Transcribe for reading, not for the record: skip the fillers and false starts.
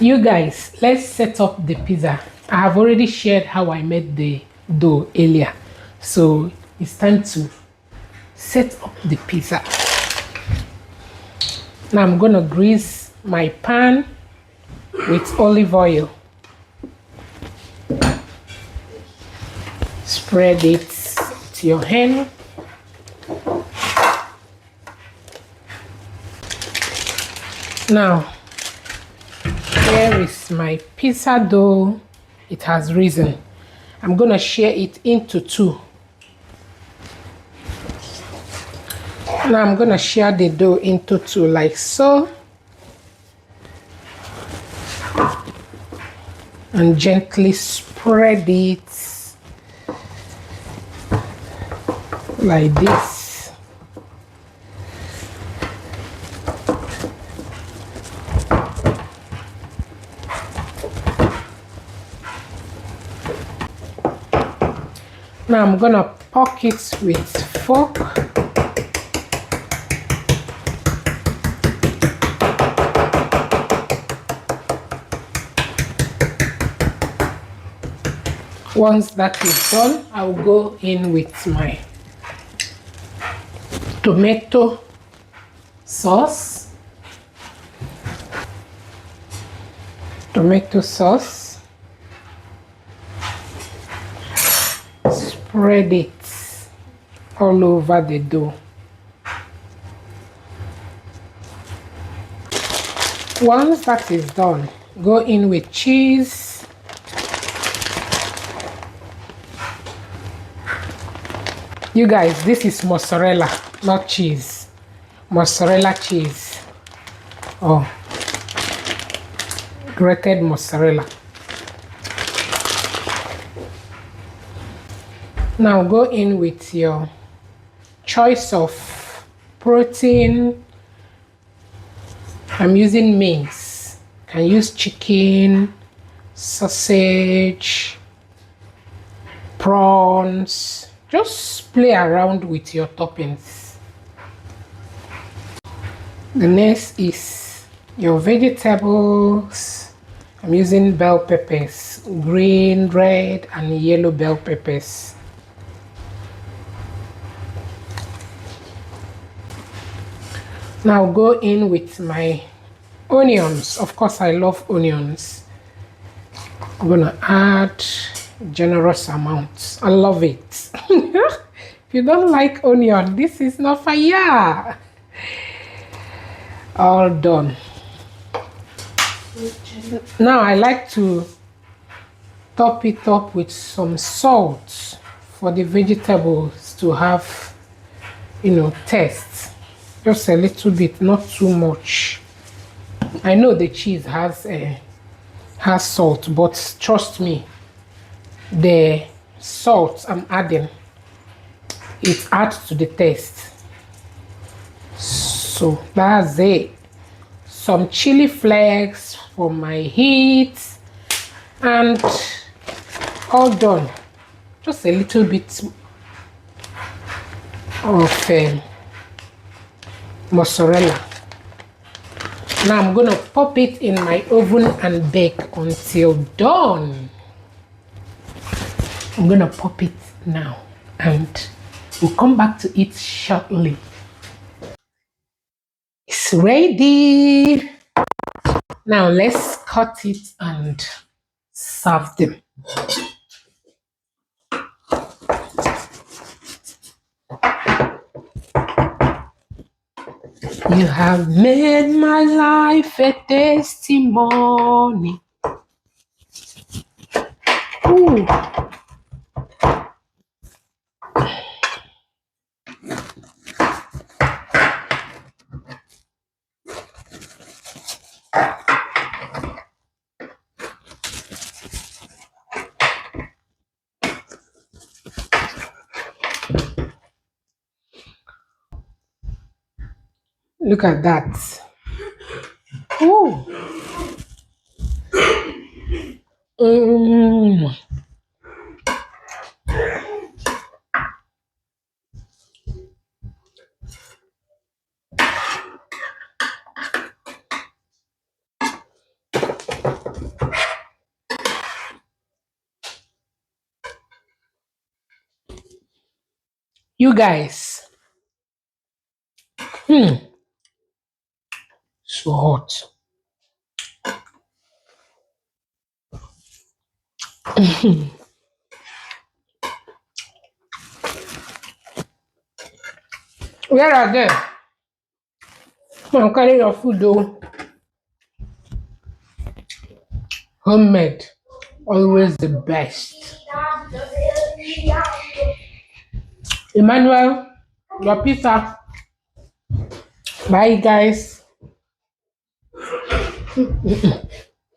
You guys, let's set up the pizza. I have already shared how I made the dough earlier. So it's time to set up the pizza. Now I'm gonna grease my pan with olive oil. Spread it to your hand. Now, here is my pizza dough. It has risen. I'm gonna share it into two. Now I'm gonna share the dough into two like so. And gently spread it like this. Now I'm gonna poke it with fork. Once that is done, I'll go in with my tomato sauce. Spread it all over the dough. Once that is done, go in with cheese. You guys, this is mozzarella, not cheese. Mozzarella cheese. Oh, grated mozzarella. Now go in with your choice of protein. I'm using mince. You can use chicken, sausage, prawns. Just play around with your toppings. The next is your vegetables. I'm using bell peppers, green, red, and yellow bell peppers. Now go in with my onions. Of course, I love onions. I'm gonna add generous amounts. I love it. If you don't like onion, this is not for ya. All done. Now I like to top it up with some salt for the vegetables to have, taste. Just a little bit, not too much. I know the cheese has salt, but trust me, the salt I'm adding, it adds to the taste. So that's it. Some chili flakes for my heat, and all done. Just a little bit of mozzarella. Now I'm gonna pop it in my oven and bake until done. I'm gonna pop it now and we'll come back to it shortly. It's ready. Now let's cut it and serve them. You have made my life a testimony. Ooh. Look at that. Ooh. Mm. You guys, so hot. Where are they? Come on, carry your food though. Homemade, always the best. Emmanuel, your pizza. Bye, guys.